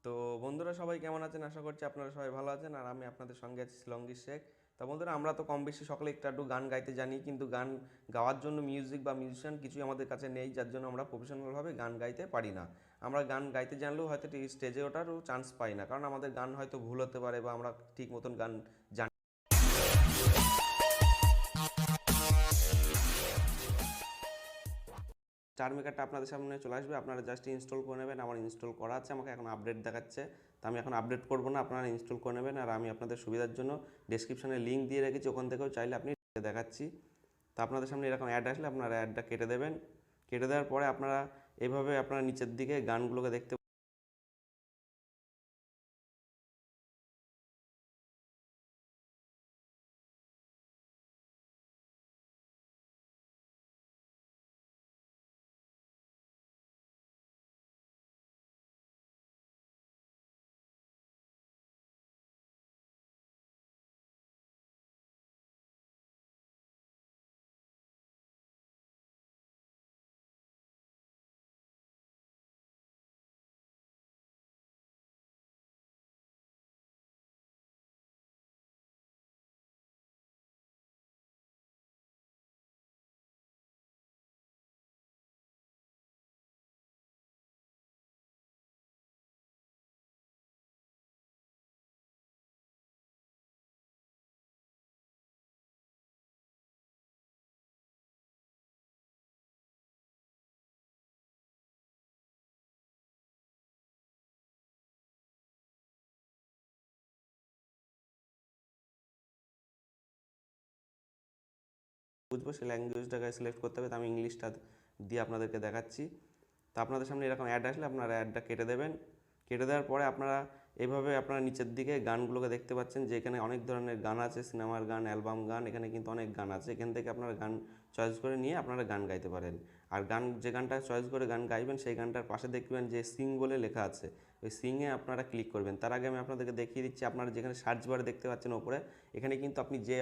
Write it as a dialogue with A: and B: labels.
A: তো বন্ধুরা সবাই কেমন আছেন? আশা করছি আপনারা সবাই ভালো আছেন। আর আমি আপনাদের সঙ্গে আছি শিলঙ্গি শেখ। তা বন্ধুরা, আমরা তো কম বেশি সকলে একটু আধটু গান গাইতে জানি, কিন্তু গান গাওয়ার জন্য মিউজিক বা মিউজিশিয়ান কিছুই আমাদের কাছে নেই, যার জন্য আমরা প্রফেশনালভাবে গান গাইতে পারি না। আমরা গান গাইতে জানলেও হয়তো স্টেজে ওঠারও চান্স পাই না, কারণ আমাদের গান হয়তো ভুল হতে পারে বা আমরা ঠিক মতন গান জানি। স্টার মেকারটা আপনাদের সামনে চলে আসবে, আপনারা জাস্ট ইনস্টল করে নেবেন। আমার ইনস্টল করা আছে, আমাকে এখন আপডেট দেখাচ্ছে, তো আমি এখন আপডেট করবো না, আপনারা ইনস্টল করে নেবেন। আর আমি আপনাদের সুবিধার জন্য ডেসক্রিপশনে লিঙ্ক দিয়ে রেখেছি, ওখান থেকেও চাইলে আপনি দেখাচ্ছি। তো আপনাদের সামনে এরকম অ্যাড আসলে আপনারা অ্যাডটা কেটে দেবেন। কেটে দেওয়ার পরে আপনারা এভাবে আপনারা নিচের দিকে গানগুলোকে দেখতে বুঝবো, সেই ল্যাঙ্গুয়েজটাকে সিলেক্ট করতে হবে। তো আমি ইংলিশটা দিয়ে আপনাদেরকে দেখাচ্ছি। তো আপনাদের সামনে এরকম অ্যাড আসলে আপনারা অ্যাডটা কেটে দেবেন। কেটে দেওয়ার পরে আপনারা এভাবে আপনারা নিচের দিকে গানগুলোকে দেখতে পাচ্ছেন, যে এখানে অনেক ধরনের গান আছে, সিনেমার গান, অ্যালবাম গান, এখানে কিন্তু অনেক গান আছে। এখান থেকে আপনারা গান চয়েস করে নিয়ে আপনারা গান গাইতে পারেন। আর গান যে গানটা চয়েস করে গান গাইবেন, সেই গানটার পাশে দেখবেন যে সিং বলে লেখা আছে, ওই সিংয়ে আপনারা ক্লিক করবেন। তার আগে আমি আপনাদেরকে দেখিয়ে দিচ্ছি, আপনারা যেখানে সার্চ বারে দেখতে পাচ্ছেন ওপরে, এখানে কিন্তু আপনি যে